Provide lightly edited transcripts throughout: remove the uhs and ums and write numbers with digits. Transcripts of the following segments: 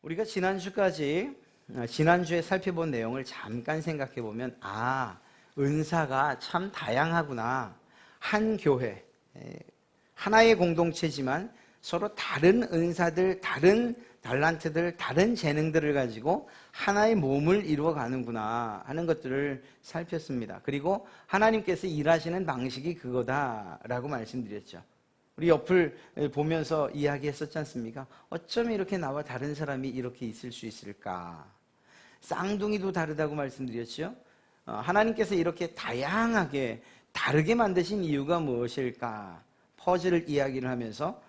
우리가 지난주에 살펴본 내용을 잠깐 생각해 보면, 은사가 참 다양하구나. 한 교회, 하나의 공동체지만 서로 다른 은사들, 다른 달란트들, 다른 재능들을 가지고 하나의 몸을 이루어가는구나 하는 것들을 살폈습니다. 그리고 하나님께서 일하시는 방식이 그거다라고 말씀드렸죠. 우리 옆을 보면서 이야기했었지 않습니까? 어쩜 이렇게 나와 다른 사람이 이렇게 있을 수 있을까? 쌍둥이도 다르다고 말씀드렸죠. 하나님께서 이렇게 다양하게 다르게 만드신 이유가 무엇일까? 퍼즐을 이야기를 하면서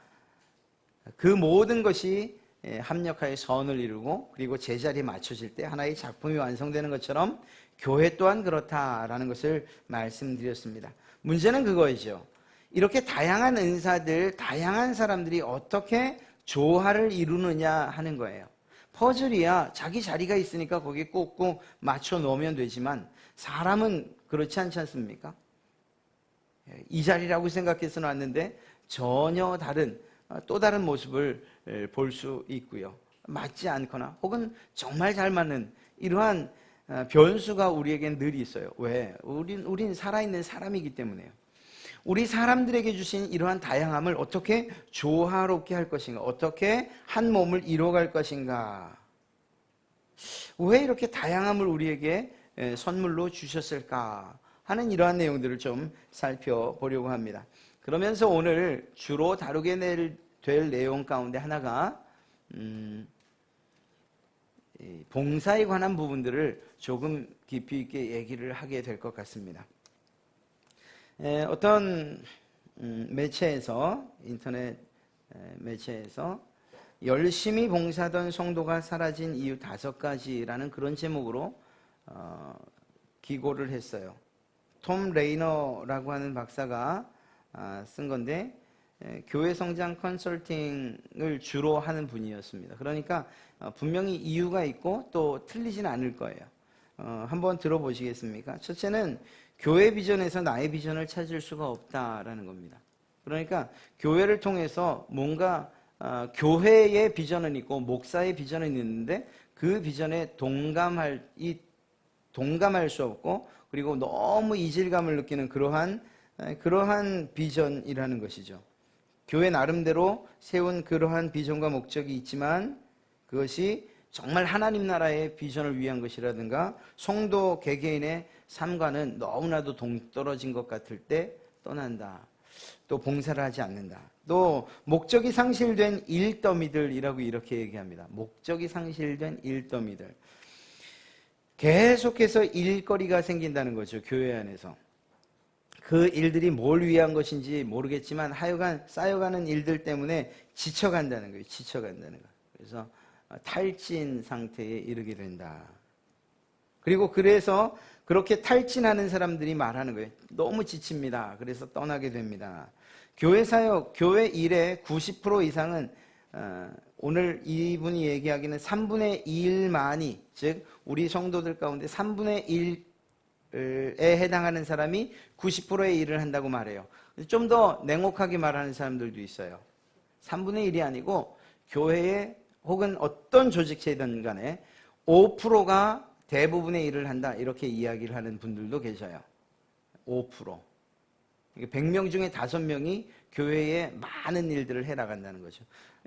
그 모든 것이 합력하여 선을 이루고, 그리고 제자리에 맞춰질 때 하나의 작품이 완성되는 것처럼 교회 또한 그렇다라는 것을 말씀드렸습니다. 문제는 그거이죠. 이렇게 다양한 은사들, 다양한 사람들이 어떻게 조화를 이루느냐 하는 거예요. 퍼즐이야 자기 자리가 있으니까 거기에 꾹꾹 맞춰 놓으면 되지만, 사람은 그렇지 않지 않습니까? 이 자리라고 생각해서 놨는데 전혀 다른, 또 다른 모습을 볼 수 있고요. 맞지 않거나 혹은 정말 잘 맞는 이러한 변수가 우리에겐 늘 있어요. 왜? 우린 살아있는 사람이기 때문에요. 우리 사람들에게 주신 이러한 다양함을 어떻게 조화롭게 할 것인가, 어떻게 한 몸을 이뤄갈 것인가, 왜 이렇게 다양함을 우리에게 선물로 주셨을까 하는 이러한 내용들을 좀 살펴보려고 합니다. 그러면서 오늘 주로 다루게 될 내용 가운데 하나가 봉사에 관한 부분들을 조금 깊이 있게 얘기를 하게 될 것 같습니다. 어떤 매체에서, 인터넷 매체에서 열심히 봉사하던 성도가 사라진 이유 5가지라는 그런 제목으로 기고를 했어요. 톰 레이너라고 하는 박사가 쓴 건데, 교회 성장 컨설팅을 주로 하는 분이었습니다. 그러니까 분명히 이유가 있고 또 틀리지는 않을 거예요. 한번 들어보시겠습니까? 첫째는 교회 비전에서 나의 비전을 찾을 수가 없다라는 겁니다. 그러니까 교회를 통해서 뭔가 교회의 비전은 있고 목사의 비전은 있는데 그 비전에 동감할 수 없고, 그리고 너무 이질감을 느끼는 그러한 비전이라는 것이죠. 교회 나름대로 세운 그러한 비전과 목적이 있지만 그것이 정말 하나님 나라의 비전을 위한 것이라든가 성도 개개인의 삶과는 너무나도 동떨어진 것 같을 때 떠난다. 또 봉사를 하지 않는다. 또 목적이 상실된 일더미들이라고 이렇게 얘기합니다. 목적이 상실된 일더미들. 계속해서 일거리가 생긴다는 거죠. 교회 안에서. 그 일들이 뭘 위한 것인지 모르겠지만 하여간 쌓여가는 일들 때문에 지쳐간다는 거예요. 지쳐간다는 거. 그래서 탈진 상태에 이르게 된다. 그리고 그래서 그렇게 탈진하는 사람들이 말하는 거예요. 너무 지칩니다. 그래서 떠나게 됩니다. 교회 사역, 교회 일의 90% 이상은 오늘 이분이 얘기하기는 3분의 1만이, 즉 우리 성도들 가운데 3분의 1에 해당하는 사람이 90%의 일을 한다고 말해요. 좀 더 냉혹하게 말하는 사람들도 있어요. 3분의 1이 아니고 교회에 혹은 어떤 조직체든 간에 5%가 대부분의 일을 한다, 이렇게 이야기를 하는 분들도 계셔요. 5%. 100명 중에 5명이 교회에 많은 일들을 해나간다는 거죠.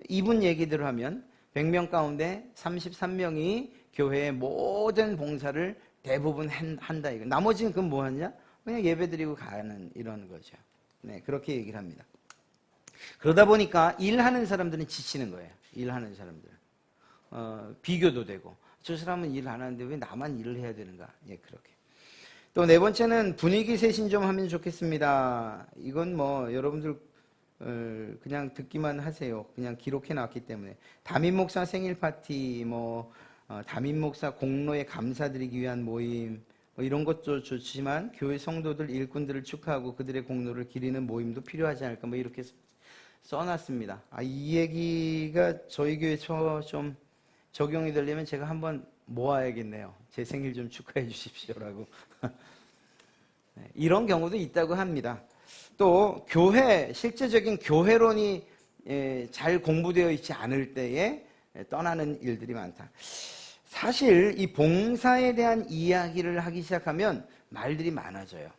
이분 얘기대로 하면 100명 가운데 33명이 교회의 모든 봉사를 대부분 한다. 이거. 나머지는 그건 뭐 하냐? 그냥 예배드리고 가는 이런 거죠. 네, 그렇게 얘기를 합니다. 그러다 보니까 일하는 사람들은 지치는 거예요. 일하는 사람들. 비교도 되고, 저 사람은 일 안 하는데 왜 나만 일을 해야 되는가? 예, 그렇게. 또 네 번째는 분위기 쇄신 좀 하면 좋겠습니다. 이건 뭐 여러분들 그냥 듣기만 하세요. 그냥 기록해 놨기 때문에. 담임 목사 생일 파티, 담임 목사 공로에 감사드리기 위한 모임, 이런 것도 좋지만 교회 성도들 일꾼들을 축하하고 그들의 공로를 기리는 모임도 필요하지 않을까, 이렇게 써놨습니다. 이 얘기가 저희 교회에 좀 적용이 되려면 제가 한번 모아야겠네요. 제 생일 좀 축하해 주십시오라고. 네, 이런 경우도 있다고 합니다. 또 실제적인 교회론이 잘 공부되어 있지 않을 때에 떠나는 일들이 많다. 사실 이 봉사에 대한 이야기를 하기 시작하면 말들이 많아져요.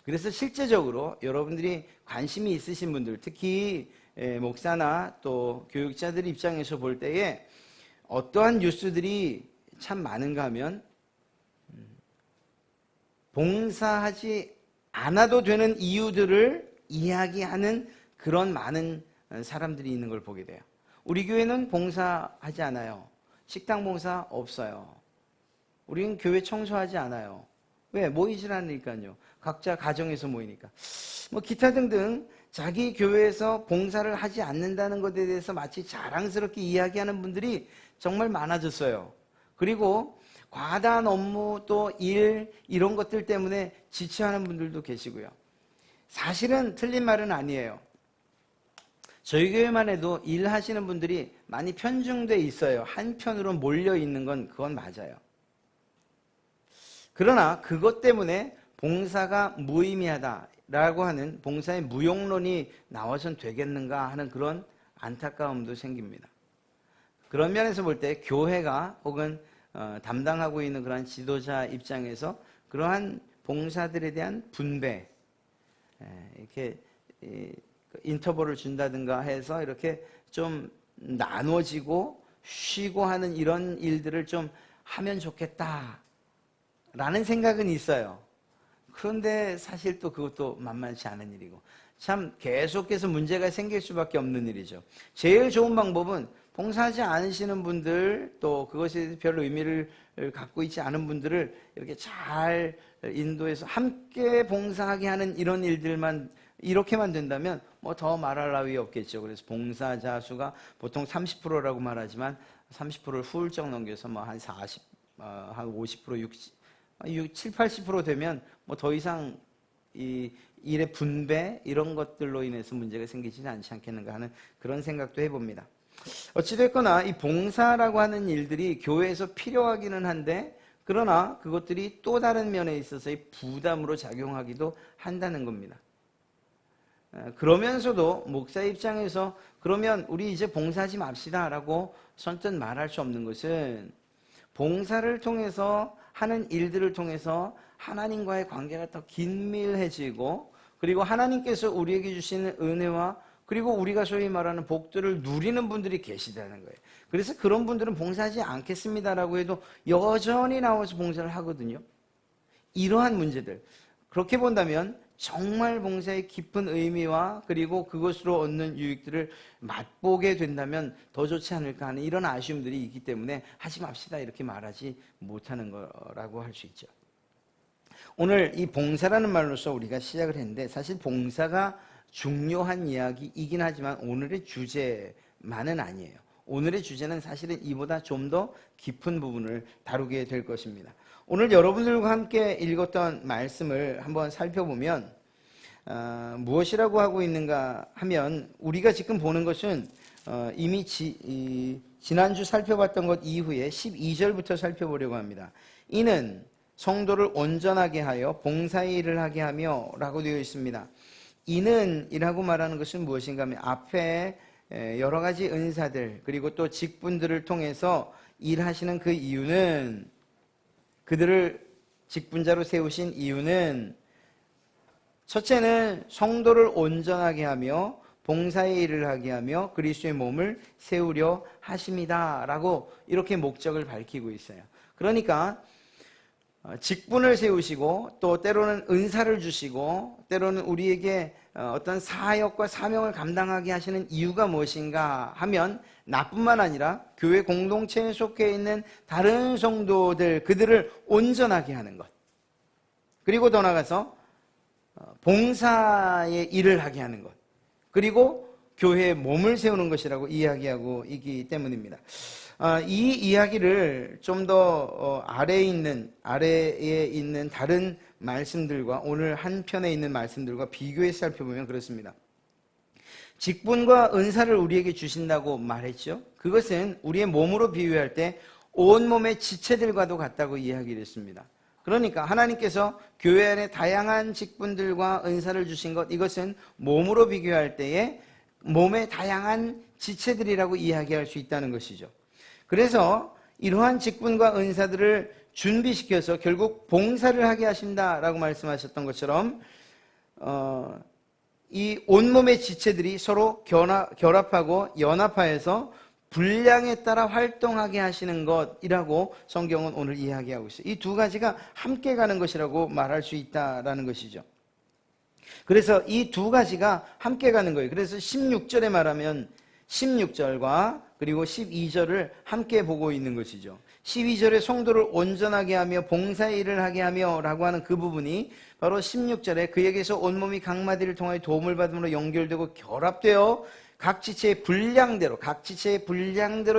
그래서 실제적으로 여러분들이 관심이 있으신 분들, 특히 목사나 또 교육자들 입장에서 볼 때에 어떠한 뉴스들이 참 많은가 하면 봉사하지 않아도 되는 이유들을 이야기하는 그런 많은 사람들이 있는 걸 보게 돼요. 우리 교회는 봉사하지 않아요. 식당 봉사 없어요. 우리는 교회 청소하지 않아요. 왜? 모이질 않으니까요. 각자 가정에서 모이니까. 뭐 기타 등등 자기 교회에서 봉사를 하지 않는다는 것에 대해서 마치 자랑스럽게 이야기하는 분들이 정말 많아졌어요. 그리고 과다한 업무 또 일 이런 것들 때문에 지체하는 분들도 계시고요. 사실은 틀린 말은 아니에요. 저희 교회만 해도 일하시는 분들이 많이 편중돼 있어요. 한편으로 몰려 있는 건 그건 맞아요. 그러나 그것 때문에 봉사가 무의미하다라고 하는 봉사의 무용론이 나와선 되겠는가 하는 그런 안타까움도 생깁니다. 그런 면에서 볼 때 교회가 혹은 담당하고 있는 그러한 지도자 입장에서 그러한 봉사들에 대한 분배, 이렇게 인터벌을 준다든가 해서 이렇게 좀 나눠지고 쉬고 하는 이런 일들을 좀 하면 좋겠다라는 생각은 있어요. 그런데 사실 또 그것도 만만치 않은 일이고 참 계속해서 문제가 생길 수밖에 없는 일이죠. 제일 좋은 방법은 봉사하지 않으시는 분들 또 그것에 별로 의미를 갖고 있지 않은 분들을 이렇게 잘 인도해서 함께 봉사하게 하는 이런 일들만 이렇게만 된다면 뭐 더 말할 나위 없겠죠. 그래서 봉사자 수가 보통 30%라고 말하지만 30%를 훌쩍 넘겨서 뭐 한 40, 한 50%, 60, 7, 80% 되면 뭐 더 이상 이 일의 분배 이런 것들로 인해서 문제가 생기지는 않지 않겠는가 하는 그런 생각도 해봅니다. 어찌됐거나 이 봉사라고 하는 일들이 교회에서 필요하기는 한데 그러나 그것들이 또 다른 면에 있어서의 부담으로 작용하기도 한다는 겁니다. 그러면서도 목사 입장에서 그러면 우리 이제 봉사하지 맙시다 라고 선뜻 말할 수 없는 것은 봉사를 통해서 하는 일들을 통해서 하나님과의 관계가 더 긴밀해지고 그리고 하나님께서 우리에게 주시는 은혜와 그리고 우리가 소위 말하는 복들을 누리는 분들이 계시다는 거예요. 그래서 그런 분들은 봉사하지 않겠습니다라고 해도 여전히 나와서 봉사를 하거든요. 이러한 문제들. 그렇게 본다면 정말 봉사의 깊은 의미와 그리고 그것으로 얻는 유익들을 맛보게 된다면 더 좋지 않을까 하는 이런 아쉬움들이 있기 때문에 하지 맙시다 이렇게 말하지 못하는 거라고 할 수 있죠. 오늘 이 봉사라는 말로서 우리가 시작을 했는데 사실 봉사가 중요한 이야기이긴 하지만 오늘의 주제만은 아니에요. 오늘의 주제는 사실은 이보다 좀 더 깊은 부분을 다루게 될 것입니다. 오늘 여러분들과 함께 읽었던 말씀을 한번 살펴보면 무엇이라고 하고 있는가 하면 우리가 지금 보는 것은 이미 지난주 살펴봤던 것 이후에 12절부터 살펴보려고 합니다. 이는 성도를 온전하게 하여 봉사의 일을 하게 하며 라고 되어 있습니다. 이는 이라고 말하는 것은 무엇인가 하면 앞에 여러 가지 은사들 그리고 또 직분들을 통해서 일하시는 그 이유는 그들을 직분자로 세우신 이유는 첫째는 성도를 온전하게 하며 봉사의 일을 하게 하며 그리스도의 몸을 세우려 하심이다 라고 이렇게 목적을 밝히고 있어요. 그러니까 직분을 세우시고 또 때로는 은사를 주시고 때로는 우리에게 어떤 사역과 사명을 감당하게 하시는 이유가 무엇인가 하면 나뿐만 아니라 교회 공동체에 속해 있는 다른 성도들 그들을 온전하게 하는 것 그리고 더 나아가서 봉사의 일을 하게 하는 것 그리고 교회의 몸을 세우는 것이라고 이야기하고 있기 때문입니다. 이 이야기를 좀 더 아래에 있는 다른 말씀들과 오늘 한 편에 있는 말씀들과 비교해서 살펴보면 그렇습니다. 직분과 은사를 우리에게 주신다고 말했죠. 그것은 우리의 몸으로 비유할 때 온몸의 지체들과도 같다고 이야기를 했습니다. 그러니까 하나님께서 교회 안에 다양한 직분들과 은사를 주신 것 이것은 몸으로 비교할 때에 몸의 다양한 지체들이라고 이야기할 수 있다는 것이죠. 그래서 이러한 직분과 은사들을 준비시켜서 결국 봉사를 하게 하신다라고 말씀하셨던 것처럼 이 온몸의 지체들이 서로 결합하고 연합하여서 분량에 따라 활동하게 하시는 것이라고 성경은 오늘 이야기하고 있어요. 이 두 가지가 함께 가는 것이라고 말할 수 있다라는 것이죠. 그래서 이 두 가지가 함께 가는 거예요. 그래서 16절에 말하면 16절과 그리고 12절을 함께 보고 있는 것이죠. 12절에 성도를 온전하게 하며 봉사의 일을 하게 하며 라고 하는 그 부분이 바로 16절에 그에게서 온몸이 각 마디를 통하여 도움을 받음으로 연결되고 결합되어 각 지체의 분량대로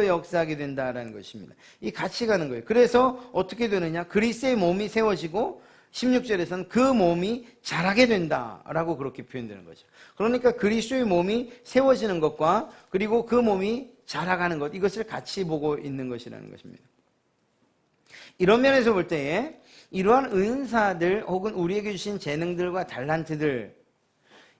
역사하게 된다라는 것입니다. 이 같이 가는 거예요. 그래서 어떻게 되느냐? 그리스도의 몸이 세워지고 16절에서는 그 몸이 자라게 된다라고 그렇게 표현되는 거죠. 그러니까 그리스도의 몸이 세워지는 것과 그리고 그 몸이 자라가는 것, 이것을 같이 보고 있는 것이라는 것입니다. 이런 면에서 볼 때에 이러한 은사들 혹은 우리에게 주신 재능들과 달란트들,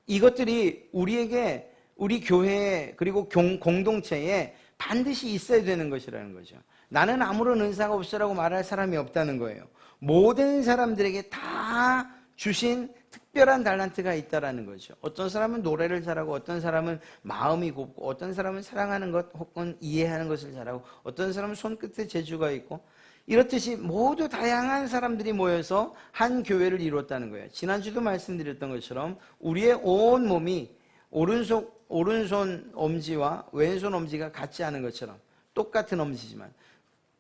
이것들이 우리에게, 우리 교회에 그리고 공동체에 반드시 있어야 되는 것이라는 거죠. 나는 아무런 은사가 없어라고 말할 사람이 없다는 거예요. 모든 사람들에게 다 주신 특별한 달란트가 있다라는 거죠. 어떤 사람은 노래를 잘하고, 어떤 사람은 마음이 곱고, 어떤 사람은 사랑하는 것 혹은 이해하는 것을 잘하고, 어떤 사람은 손끝에 재주가 있고, 이렇듯이 모두 다양한 사람들이 모여서 한 교회를 이루었다는 거예요. 지난주도 말씀드렸던 것처럼 우리의 온 몸이 오른손 엄지와 왼손 엄지가 같지 않은 것처럼 똑같은 엄지지만,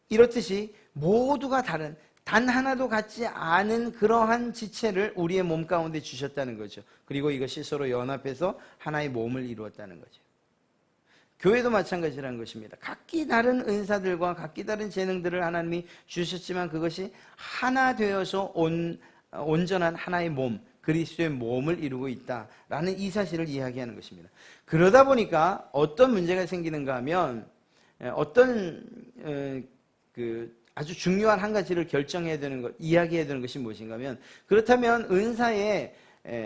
이렇듯이 모두가 다른, 단 하나도 같지 않은 그러한 지체를 우리의 몸 가운데 주셨다는 거죠. 그리고 이것이 서로 연합해서 하나의 몸을 이루었다는 거죠. 교회도 마찬가지라는 것입니다. 각기 다른 은사들과 각기 다른 재능들을 하나님이 주셨지만 그것이 하나 되어서 온전한 하나의 몸, 그리스도의 몸을 이루고 있다라는 이 사실을 이야기하는 것입니다. 그러다 보니까 어떤 문제가 생기는가 하면 아주 중요한 한 가지를 결정해야 되는 것, 이야기해야 되는 것이 무엇인가 하면, 그렇다면 은사에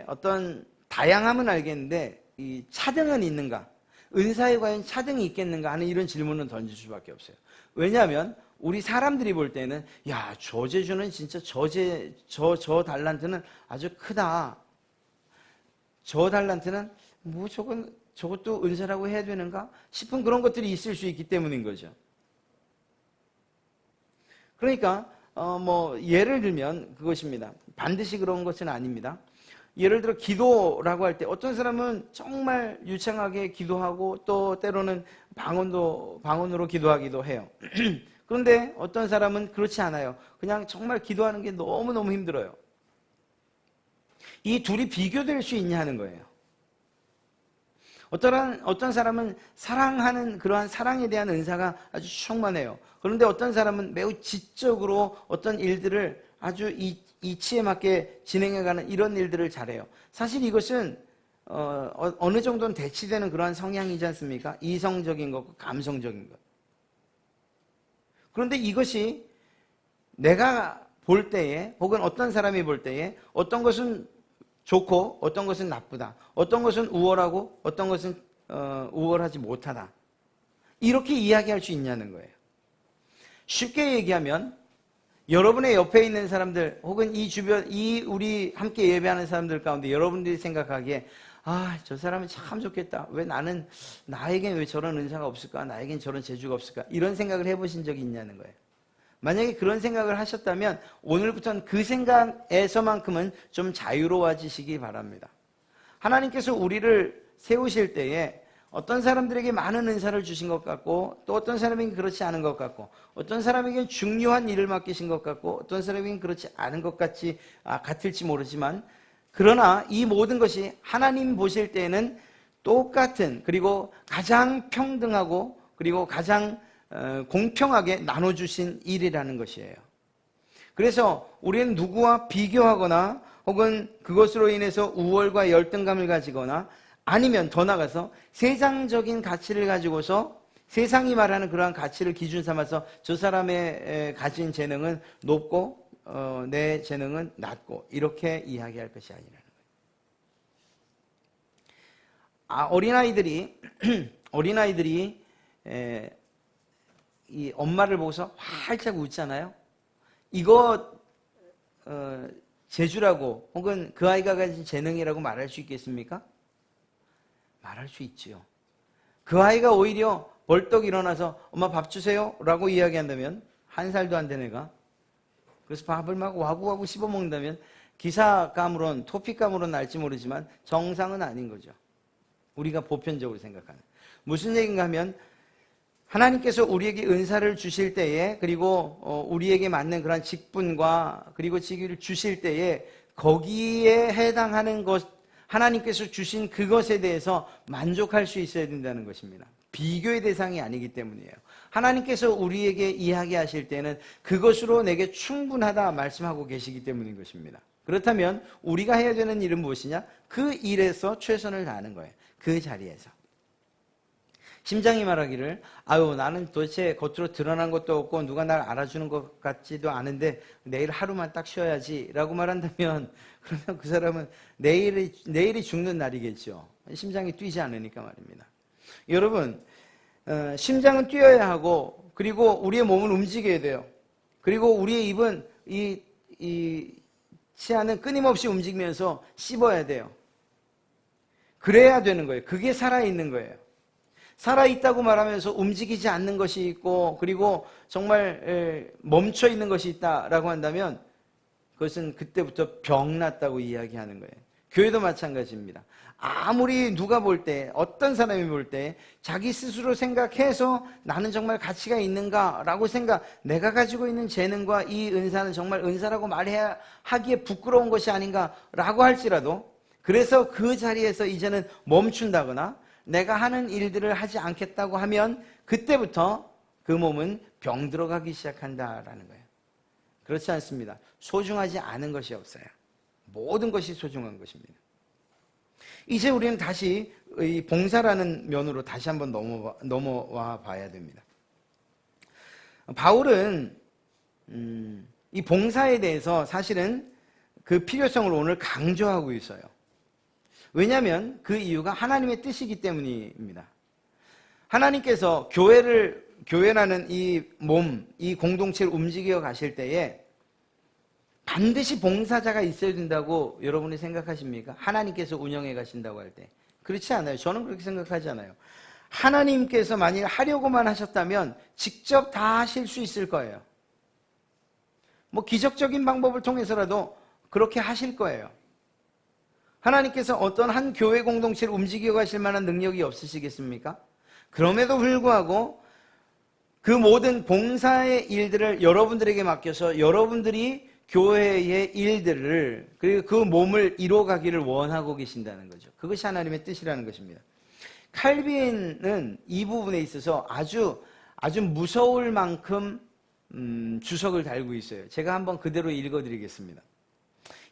어떤 다양함은 알겠는데 이 차등은 있는가? 은사에 과연 차등이 있겠는가 하는 이런 질문은 던질 수밖에 없어요. 왜냐하면 우리 사람들이 볼 때는 야, 저 재주는 진짜 저 달란트는 아주 크다. 저 달란트는 뭐 저것도 은사라고 해야 되는가 싶은 그런 것들이 있을 수 있기 때문인 거죠. 그러니까 예를 들면 그것입니다. 반드시 그런 것은 아닙니다. 예를 들어 기도라고 할 때 어떤 사람은 정말 유창하게 기도하고 또 때로는 방언으로 기도하기도 해요. 그런데 어떤 사람은 그렇지 않아요. 그냥 정말 기도하는 게 너무너무 힘들어요. 이 둘이 비교될 수 있냐는 거예요. 어떤 사람은 사랑하는 그러한 사랑에 대한 은사가 아주 충만해요. 그런데 어떤 사람은 매우 지적으로 어떤 일들을 아주 이치에 맞게 진행해가는 이런 일들을 잘해요. 사실 이것은 어느 정도는 대치되는 그러한 성향이지 않습니까? 이성적인 것과 감성적인 것. 그런데 이것이 내가 볼 때에 혹은 어떤 사람이 볼 때에 어떤 것은 좋고 어떤 것은 나쁘다, 어떤 것은 우월하고 어떤 것은 우월하지 못하다, 이렇게 이야기할 수 있냐는 거예요. 쉽게 얘기하면 여러분의 옆에 있는 사람들 혹은 우리 함께 예배하는 사람들 가운데 여러분들이 생각하기에 저 사람은 참 좋겠다, 왜 나에겐 왜 저런 은사가 없을까, 나에겐 저런 재주가 없을까, 이런 생각을 해보신 적이 있냐는 거예요. 만약에 그런 생각을 하셨다면 오늘부터는 그 생각에서만큼은 좀 자유로워지시기 바랍니다. 하나님께서 우리를 세우실 때에 어떤 사람들에게 많은 은사를 주신 것 같고, 또 어떤 사람에게는 그렇지 않은 것 같고, 어떤 사람에게는 중요한 일을 맡기신 것 같고, 어떤 사람에게는 그렇지 않은 것 같을지 모르지만, 그러나 이 모든 것이 하나님 보실 때에는 똑같은, 그리고 가장 평등하고 그리고 가장 공평하게 나눠주신 일이라는 것이에요. 그래서 우리는 누구와 비교하거나 혹은 그것으로 인해서 우월과 열등감을 가지거나, 아니면 더 나아가서 세상적인 가치를 가지고서 세상이 말하는 그러한 가치를 기준 삼아서 저 사람의 가진 재능은 높고 내 재능은 낮고 이렇게 이야기할 것이 아니라는 거예요. 어린아이들이 이 엄마를 보고서 활짝 웃잖아요. 이거 재주라고 혹은 그 아이가 가진 재능이라고 말할 수 있겠습니까? 말할 수 있지요. 그 아이가 오히려 벌떡 일어나서 엄마 밥 주세요 라고 이야기한다면, 1살도 안 된 애가 그래서 밥을 막 와구와구 씹어먹는다면 기사감으론 토픽감으로는 알지 모르지만 정상은 아닌 거죠. 우리가 보편적으로 생각하는. 무슨 얘기인가 하면, 하나님께서 우리에게 은사를 주실 때에, 그리고 우리에게 맞는 그런 직분과 그리고 직위를 주실 때에 거기에 해당하는 것, 하나님께서 주신 그것에 대해서 만족할 수 있어야 된다는 것입니다. 비교의 대상이 아니기 때문이에요. 하나님께서 우리에게 이야기하실 때는 그것으로 내게 충분하다 말씀하고 계시기 때문인 것입니다. 그렇다면 우리가 해야 되는 일은 무엇이냐? 그 일에서 최선을 다하는 거예요. 그 자리에서. 심장이 말하기를, 아유 나는 도대체 겉으로 드러난 것도 없고 누가 날 알아주는 것 같지도 않은데 내일 하루만 딱 쉬어야지 라고 말한다면, 그러면 그 사람은 내일이 죽는 날이겠죠. 심장이 뛰지 않으니까 말입니다. 여러분, 심장은 뛰어야 하고, 그리고 우리의 몸은 움직여야 돼요. 그리고 우리의 입은 이 치아는 끊임없이 움직이면서 씹어야 돼요. 그래야 되는 거예요. 그게 살아있는 거예요. 살아있다고 말하면서 움직이지 않는 것이 있고, 그리고 정말 멈춰있는 것이 있다라고 한다면 그것은 그때부터 병났다고 이야기하는 거예요. 교회도 마찬가지입니다. 아무리 누가 볼 때, 어떤 사람이 볼 때 자기 스스로 생각해서 나는 정말 가치가 있는가라고 내가 가지고 있는 재능과 이 은사는 정말 은사라고 말해야 하기에 부끄러운 것이 아닌가라고 할지라도, 그래서 그 자리에서 이제는 멈춘다거나 내가 하는 일들을 하지 않겠다고 하면 그때부터 그 몸은 병 들어가기 시작한다라는 거예요. 그렇지 않습니다. 소중하지 않은 것이 없어요. 모든 것이 소중한 것입니다. 이제 우리는 다시 이 봉사라는 면으로 다시 한번 넘어와 봐야 됩니다. 바울은 이 봉사에 대해서 사실은 그 필요성을 오늘 강조하고 있어요. 왜냐하면 그 이유가 하나님의 뜻이기 때문입니다. 하나님께서 교회라는 이 몸, 이 공동체를 움직여 가실 때에 반드시 봉사자가 있어야 된다고 여러분이 생각하십니까? 하나님께서 운영해 가신다고 할 때. 그렇지 않아요. 저는 그렇게 생각하지 않아요. 하나님께서 만일 하려고만 하셨다면 직접 다 하실 수 있을 거예요. 뭐 기적적인 방법을 통해서라도 그렇게 하실 거예요. 하나님께서 어떤 한 교회 공동체를 움직여 가실 만한 능력이 없으시겠습니까? 그럼에도 불구하고 그 모든 봉사의 일들을 여러분들에게 맡겨서 여러분들이 교회의 일들을, 그리고 그 몸을 이뤄가기를 원하고 계신다는 거죠. 그것이 하나님의 뜻이라는 것입니다. 칼빈은 이 부분에 있어서 아주 무서울 만큼 주석을 달고 있어요. 제가 한번 그대로 읽어드리겠습니다.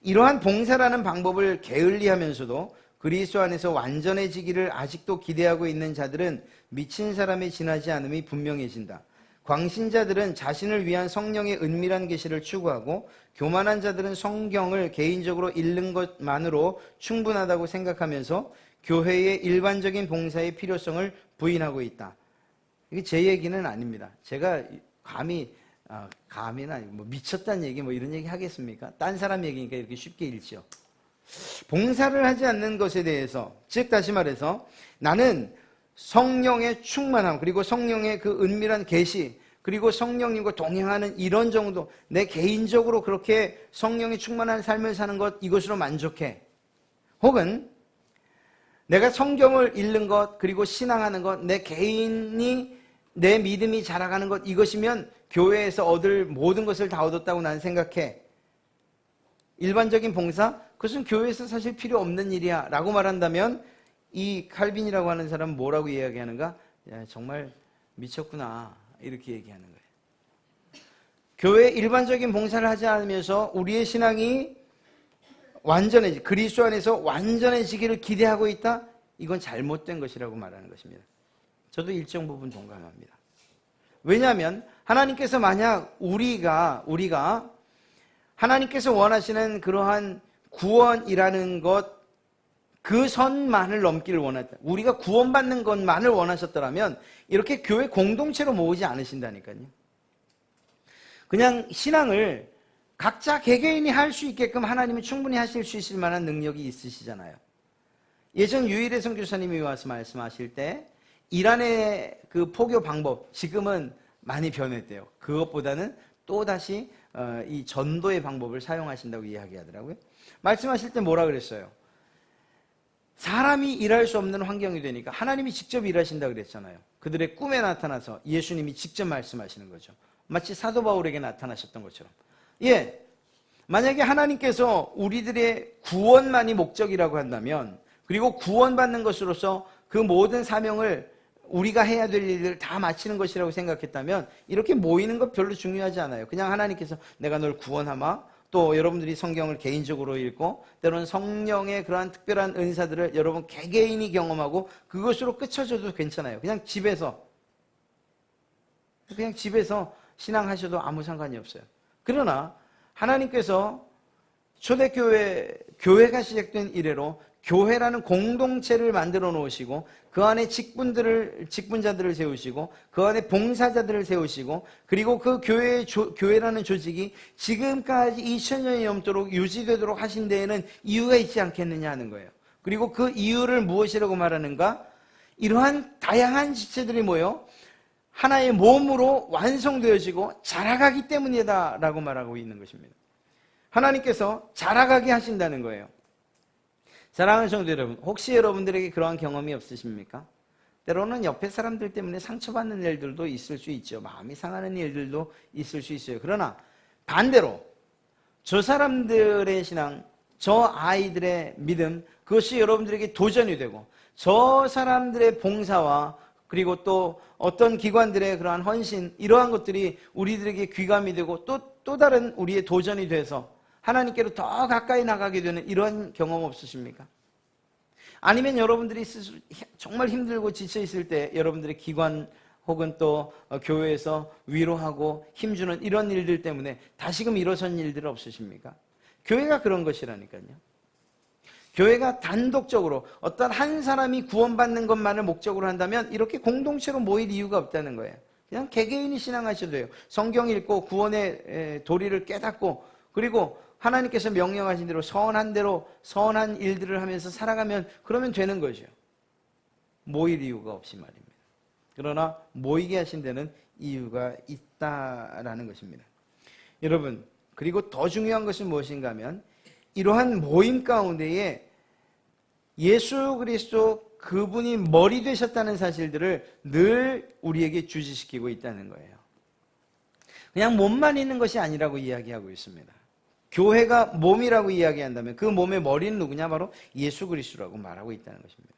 이러한 봉사라는 방법을 게을리하면서도 그리스도 안에서 완전해지기를 아직도 기대하고 있는 자들은 미친 사람에 지나지 않음이 분명해진다. 광신자들은 자신을 위한 성령의 은밀한 계시를 추구하고, 교만한 자들은 성경을 개인적으로 읽는 것만으로 충분하다고 생각하면서 교회의 일반적인 봉사의 필요성을 부인하고 있다. 이게 제 얘기는 아닙니다. 제가 감히는 아니고 뭐 미쳤다는 얘기 뭐 이런 얘기 하겠습니까? 딴 사람 얘기니까 이렇게 쉽게 읽죠. 봉사를 하지 않는 것에 대해서, 즉 다시 말해서 나는 성령의 충만함, 그리고 성령의 그 은밀한 계시, 그리고 성령님과 동행하는 이런 정도, 내 개인적으로 그렇게 성령의 충만한 삶을 사는 것, 이것으로 만족해. 혹은 내가 성경을 읽는 것, 그리고 신앙하는 것, 내 개인이 내 믿음이 자라가는 것, 이것이면 교회에서 얻을 모든 것을 다 얻었다고 나는 생각해. 일반적인 봉사? 그것은 교회에서 사실 필요 없는 일이야 라고 말한다면, 이 칼빈이라고 하는 사람은 뭐라고 이야기하는가? 야, 정말 미쳤구나, 이렇게 얘기하는 거예요. 교회 일반적인 봉사를 하지 않으면서 우리의 신앙이 그리스도 안에서 완전해지기를 기대하고 있다? 이건 잘못된 것이라고 말하는 것입니다. 저도 일정 부분 동감합니다. 왜냐하면 하나님께서 만약 우리가 하나님께서 원하시는 그러한 구원이라는 것, 그 선만을 넘기를 원했다. 우리가 구원받는 것만을 원하셨더라면 이렇게 교회 공동체로 모으지 않으신다니까요. 그냥 신앙을 각자 개개인이 할 수 있게끔 하나님이 충분히 하실 수 있을 만한 능력이 있으시잖아요. 예전 유일의 선교사님이 와서 말씀하실 때 이란의 그 포교 방법 지금은 많이 변했대요. 그것보다는 또다시 이 전도의 방법을 사용하신다고 이야기하더라고요. 말씀하실 때 뭐라 그랬어요? 사람이 일할 수 없는 환경이 되니까 하나님이 직접 일하신다고 그랬잖아요. 그들의 꿈에 나타나서 예수님이 직접 말씀하시는 거죠. 마치 사도 바울에게 나타나셨던 것처럼. 예, 만약에 하나님께서 우리들의 구원만이 목적이라고 한다면, 그리고 구원받는 것으로서 그 모든 사명을 우리가 해야 될 일을 다 마치는 것이라고 생각했다면 이렇게 모이는 것 별로 중요하지 않아요. 그냥 하나님께서 내가 널 구원하마, 또 여러분들이 성경을 개인적으로 읽고 때로는 성령의 그러한 특별한 은사들을 여러분 개개인이 경험하고 그것으로 끝쳐줘도 괜찮아요. 그냥 집에서 신앙하셔도 아무 상관이 없어요. 그러나 하나님께서 교회가 시작된 이래로 교회라는 공동체를 만들어 놓으시고 그 안에 직분자들을 세우시고 그 안에 봉사자들을 세우시고 그리고 그 교회라는 조직이 지금까지 2000년이 넘도록 유지되도록 하신 데에는 이유가 있지 않겠느냐 하는 거예요. 그리고 그 이유를 무엇이라고 말하는가? 이러한 다양한 지체들이 모여 하나의 몸으로 완성되어지고 자라가기 때문이다 라고 말하고 있는 것입니다. 하나님께서 자라가게 하신다는 거예요. 사랑하는 성도 여러분, 혹시 여러분들에게 그러한 경험이 없으십니까? 때로는 옆에 사람들 때문에 상처받는 일들도 있을 수 있죠. 마음이 상하는 일들도 있을 수 있어요. 그러나 반대로 저 사람들의 신앙, 저 아이들의 믿음, 그것이 여러분들에게 도전이 되고 저 사람들의 봉사와 그리고 또 어떤 기관들의 그러한 헌신, 이러한 것들이 우리들에게 귀감이 되고 또 다른 우리의 도전이 돼서 하나님께로 더 가까이 나가게 되는 이런 경험 없으십니까? 아니면 여러분들이 정말 힘들고 지쳐 있을 때 여러분들의 기관 혹은 또 교회에서 위로하고 힘주는 이런 일들 때문에 다시금 일어선 일들 없으십니까? 교회가 그런 것이라니까요. 교회가 단독적으로 어떤 한 사람이 구원받는 것만을 목적으로 한다면 이렇게 공동체로 모일 이유가 없다는 거예요. 그냥 개개인이 신앙하셔도 돼요. 성경 읽고 구원의 도리를 깨닫고 그리고 하나님께서 명령하신 대로 선한 일들을 하면서 살아가면 그러면 되는 거죠. 모일 이유가 없이 말입니다. 그러나 모이게 하신 데는 이유가 있다라는 것입니다. 여러분, 그리고 더 중요한 것은 무엇인가 하면 이러한 모임 가운데에 예수 그리스도 그분이 머리 되셨다는 사실들을 늘 우리에게 주지시키고 있다는 거예요. 그냥 몸만 있는 것이 아니라고 이야기하고 있습니다. 교회가 몸이라고 이야기한다면 그 몸의 머리는 누구냐? 바로 예수 그리스도라고 말하고 있다는 것입니다.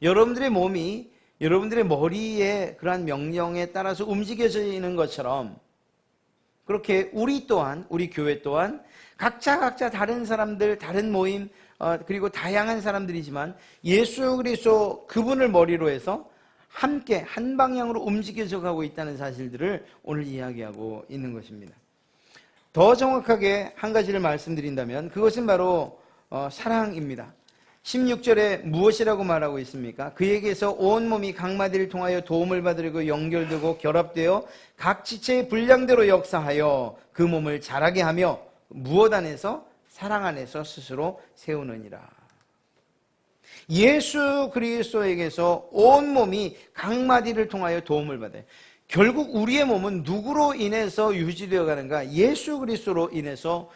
여러분들의 몸이 여러분들의 머리의 그러한 명령에 따라서 움직여지는 것처럼 그렇게 우리 교회 또한 각자 다른 사람들, 다른 모임, 그리고 다양한 사람들이지만 예수 그리스도 그분을 머리로 해서 함께 한 방향으로 움직여져 가고 있다는 사실들을 오늘 이야기하고 있는 것입니다. 더 정확하게 한 가지를 말씀드린다면 그것은 바로 사랑입니다. 16절에 무엇이라고 말하고 있습니까? 그에게서 온 몸이 각 마디를 통하여 도움을 받으려고 연결되고 결합되어 각 지체의 분량대로 역사하여 그 몸을 자라게 하며 무엇 안에서? 사랑 안에서 스스로 세우느니라. 예수 그리스도에게서 온 몸이 각 마디를 통하여 도움을 받아요. 결국 우리의 몸은 누구로 인해서 유지되어 가는가? 예수 그리스도로 인해서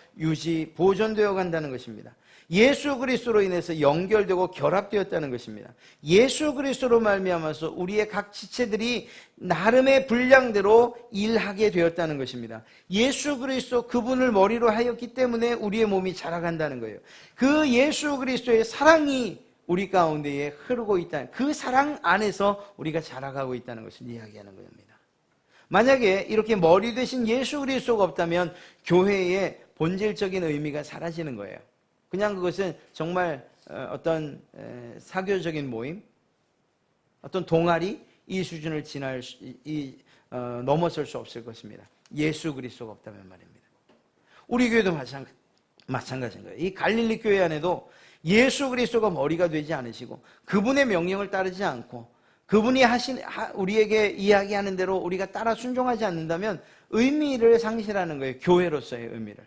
보존되어 간다는 것입니다. 예수 그리스도로 인해서 연결되고 결합되었다는 것입니다. 예수 그리스도로 말미암아서 우리의 각 지체들이 나름의 분량대로 일하게 되었다는 것입니다. 예수 그리스도 그분을 머리로 하였기 때문에 우리의 몸이 자라간다는 거예요. 그 예수 그리스도의 사랑이 우리 가운데에 흐르고 있다는, 그 사랑 안에서 우리가 자라가고 있다는 것을 이야기하는 겁니다. 만약에 이렇게 머리 되신 예수 그리스도가 없다면 교회의 본질적인 의미가 사라지는 거예요. 그냥 그것은 정말 어떤 사교적인 모임, 어떤 동아리, 이 수준을 넘어설 수 없을 것입니다. 예수 그리스도가 없다면 말입니다. 우리 교회도 마찬가지인 거예요. 이 갈릴리 교회 안에도 예수 그리스도가 머리가 되지 않으시고 그분의 명령을 따르지 않고 그분이 우리에게 이야기하는 대로 우리가 따라 순종하지 않는다면 의미를 상실하는 거예요. 교회로서의 의미를.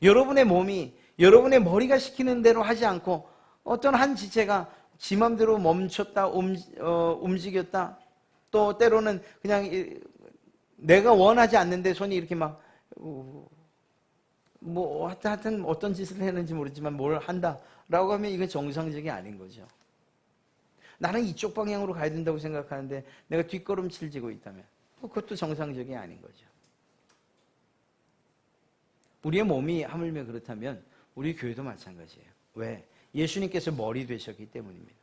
여러분의 몸이 여러분의 머리가 시키는 대로 하지 않고 어떤 한 지체가 지 맘대로 멈췄다 움직였다, 또 때로는 그냥 내가 원하지 않는데 손이 이렇게 막 하여튼 어떤 짓을 했는지 모르지만 뭘 한다라고 하면 이건 정상적이 아닌 거죠. 나는 이쪽 방향으로 가야 된다고 생각하는데 내가 뒷걸음질 지고 있다면 그것도 정상적이 아닌 거죠. 우리의 몸이 하물며 그렇다면 우리 교회도 마찬가지예요. 왜? 예수님께서 머리 되셨기 때문입니다.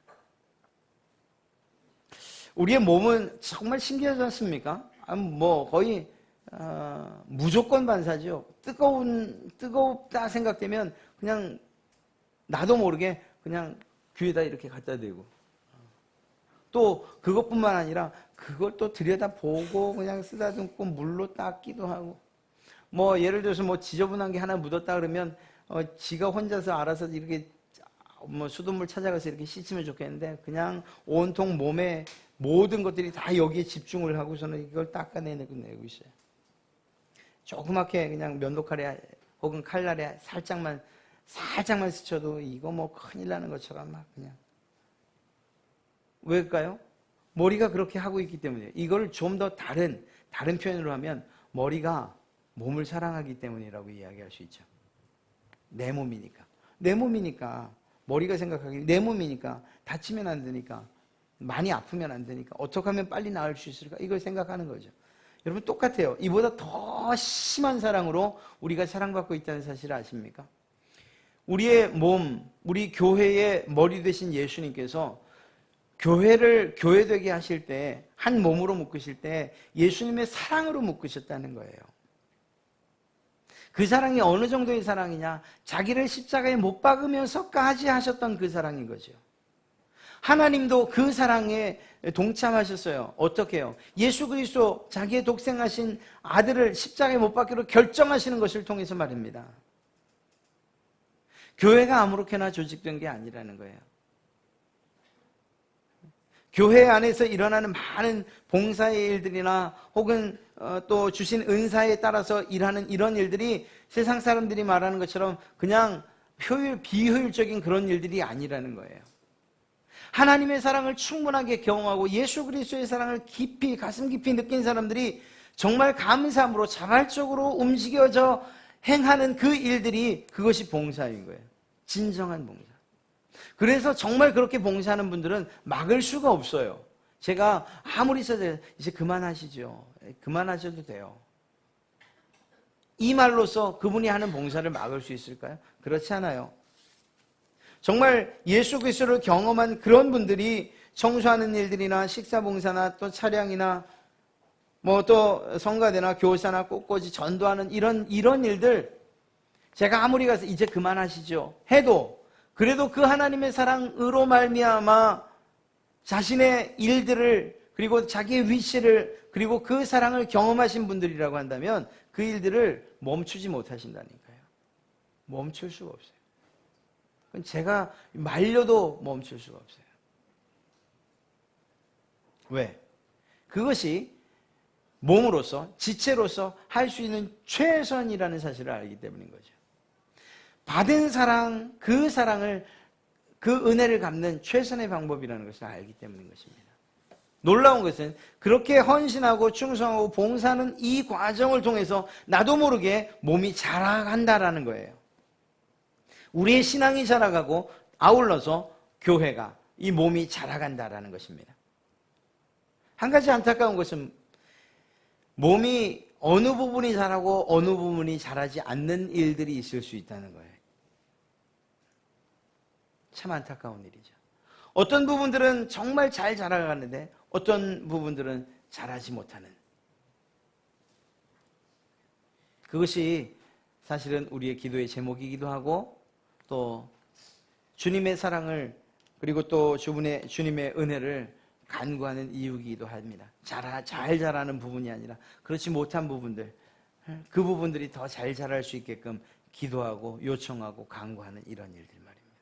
우리의 몸은 정말 신기하지 않습니까? 거의 무조건 반사죠. 뜨겁다 생각되면 그냥 나도 모르게 그냥 귀에다 이렇게 갖다 대고, 또 그것뿐만 아니라 그걸 또 들여다보고 그냥 쓰다듬고 물로 닦기도 하고, 예를 들어서 지저분한 게 하나 묻었다 그러면 지가 혼자서 알아서 이렇게 수돗물 찾아가서 이렇게 씻으면 좋겠는데 그냥 온통 몸에 모든 것들이 다 여기에 집중을 하고서는 이걸 닦아내고 있어요. 조그맣게 그냥 면도칼에 혹은 칼날에 살짝만 스쳐도 이거 큰일 나는 것처럼 막 그냥. 왜일까요? 머리가 그렇게 하고 있기 때문이에요. 이걸 좀 더 다른 표현으로 하면 머리가 몸을 사랑하기 때문이라고 이야기할 수 있죠. 내 몸이니까 머리가 생각하기, 내 몸이니까 다치면 안 되니까, 많이 아프면 안 되니까, 어떻게 하면 빨리 나을 수 있을까, 이걸 생각하는 거죠. 여러분 똑같아요. 이보다 더 심한 사랑으로 우리가 사랑받고 있다는 사실을 아십니까? 우리의 몸, 우리 교회의 머리 되신 예수님께서 교회를 교회되게 하실 때, 한 몸으로 묶으실 때 예수님의 사랑으로 묶으셨다는 거예요. 그 사랑이 어느 정도의 사랑이냐? 자기를 십자가에 못 박으면서까지 하셨던 그 사랑인 거죠. 하나님도 그 사랑에 동참하셨어요. 어떻게 해요? 예수 그리스도 자기의 독생하신 아들을 십자가에 못 박기로 결정하시는 것을 통해서 말입니다. 교회가 아무렇게나 조직된 게 아니라는 거예요. 교회 안에서 일어나는 많은 봉사의 일들이나 혹은 또 주신 은사에 따라서 일하는 이런 일들이 세상 사람들이 말하는 것처럼 그냥 비효율적인 그런 일들이 아니라는 거예요. 하나님의 사랑을 충분하게 경험하고 예수 그리스도의 사랑을 깊이, 가슴 깊이 느낀 사람들이 정말 감사함으로 자발적으로 움직여져 행하는 그 일들이, 그것이 봉사인 거예요. 진정한 봉사. 그래서 정말 그렇게 봉사하는 분들은 막을 수가 없어요. 제가 아무리 써도 이제 그만하시죠. 그만하셔도 돼요. 이 말로써 그분이 하는 봉사를 막을 수 있을까요? 그렇지 않아요. 정말 예수 그리스도를 경험한 그런 분들이 청소하는 일들이나 식사봉사나 또 차량이나 또 성가대나 교사나 꽃꽂이 전도하는 이런 일들, 제가 아무리 가서 이제 그만하시죠 해도 그래도 그 하나님의 사랑으로 말미암아 자신의 일들을, 그리고 자기의 위치를, 그리고 그 사랑을 경험하신 분들이라고 한다면 그 일들을 멈추지 못하신다니까요. 멈출 수가 없어요. 제가 말려도 멈출 수가 없어요. 왜? 그것이 몸으로서, 지체로서 할 수 있는 최선이라는 사실을 알기 때문인 거죠. 받은 사랑, 그 사랑을, 그 은혜를 갚는 최선의 방법이라는 것을 알기 때문인 것입니다. 놀라운 것은 그렇게 헌신하고 충성하고 봉사하는 이 과정을 통해서 나도 모르게 몸이 자라간다라는 거예요. 우리의 신앙이 자라가고 아울러서 교회가, 이 몸이 자라간다라는 것입니다. 한 가지 안타까운 것은 몸이 어느 부분이 자라고 어느 부분이 자라지 않는 일들이 있을 수 있다는 거예요. 참 안타까운 일이죠. 어떤 부분들은 정말 잘 자라가는데 어떤 부분들은 자라지 못하는, 그것이 사실은 우리의 기도의 제목이기도 하고 또 주님의 사랑을, 그리고 또 주님의 은혜를 간구하는 이유이기도 합니다. 잘 자라는 부분이 아니라 그렇지 못한 부분들, 그 부분들이 더 잘 자랄 수 있게끔 기도하고 요청하고 간구하는 이런 일들 말입니다.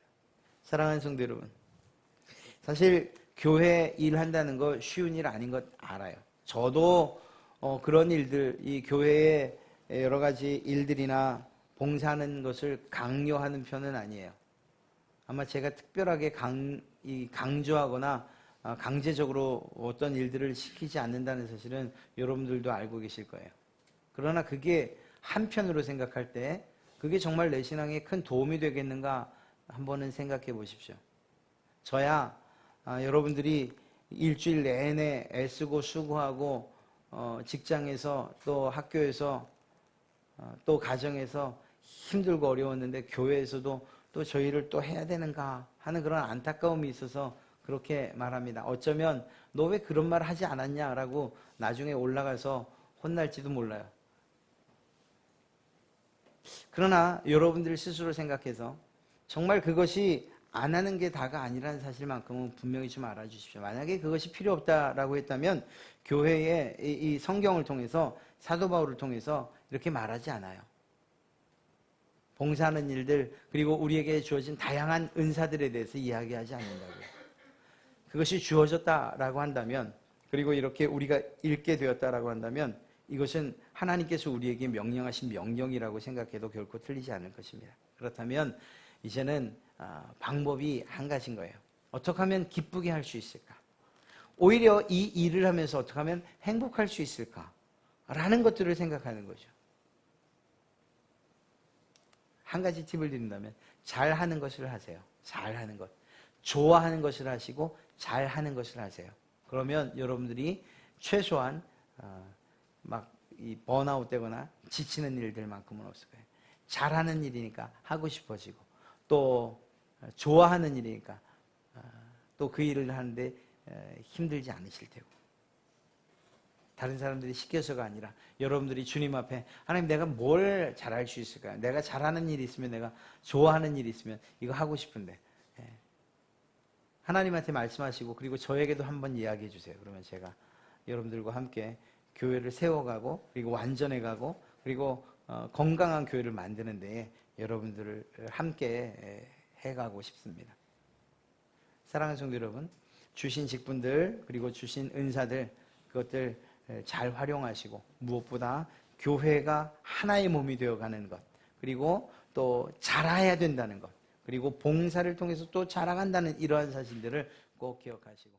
사랑하는 성도 여러분, 사실 교회 일한다는 거 쉬운 일 아닌 것 알아요. 저도 그런 일들, 이 교회의 여러 가지 일들이나 봉사하는 것을 강요하는 편은 아니에요. 아마 제가 특별하게 강조하거나 강제적으로 어떤 일들을 시키지 않는다는 사실은 여러분들도 알고 계실 거예요. 그러나 그게 한편으로 생각할 때 그게 정말 내 신앙에 큰 도움이 되겠는가 한번은 생각해 보십시오. 저야 여러분들이 일주일 내내 애쓰고 수고하고 직장에서 또 학교에서 또 가정에서 힘들고 어려웠는데 교회에서도 또 저희를 또 해야 되는가 하는 그런 안타까움이 있어서 그렇게 말합니다. 어쩌면 너 왜 그런 말 하지 않았냐라고 나중에 올라가서 혼날지도 몰라요. 그러나 여러분들 스스로 생각해서 정말 그것이 안 하는 게 다가 아니라는 사실만큼은 분명히 좀 알아주십시오. 만약에 그것이 필요 없다라고 했다면 교회의 이 성경을 통해서 사도 바울을 통해서 이렇게 말하지 않아요. 봉사하는 일들 그리고 우리에게 주어진 다양한 은사들에 대해서 이야기하지 않는다고요. 그것이 주어졌다라고 한다면 그리고 이렇게 우리가 읽게 되었다라고 한다면 이것은 하나님께서 우리에게 명령하신 명령이라고 생각해도 결코 틀리지 않을 것입니다. 그렇다면 이제는 방법이 한 가지인 거예요. 어떻게 하면 기쁘게 할 수 있을까? 오히려 이 일을 하면서 어떻게 하면 행복할 수 있을까? 라는 것들을 생각하는 거죠. 한 가지 팁을 드린다면 잘하는 것을 하세요. 잘하는 것. 좋아하는 것을 하시고 잘하는 것을 하세요. 그러면 여러분들이 최소한 막 이 번아웃 되거나 지치는 일들만큼은 없을 거예요. 잘하는 일이니까 하고 싶어지고 또 좋아하는 일이니까 또 그 일을 하는데 힘들지 않으실 테고 다른 사람들이 시켜서가 아니라 여러분들이 주님 앞에 하나님 내가 뭘 잘할 수 있을까요? 내가 잘하는 일이 있으면 내가 좋아하는 일이 있으면 이거 하고 싶은데 하나님한테 말씀하시고 그리고 저에게도 한번 이야기해 주세요. 그러면 제가 여러분들과 함께 교회를 세워가고 그리고 완전해가고 그리고 건강한 교회를 만드는 데에 여러분들을 함께 해가고 싶습니다. 사랑하는 성도 여러분, 주신 직분들 그리고 주신 은사들 그것들 잘 활용하시고 무엇보다 교회가 하나의 몸이 되어가는 것 그리고 또 자라야 된다는 것 그리고 봉사를 통해서 또 자라간다는 이러한 사실들을 꼭 기억하시고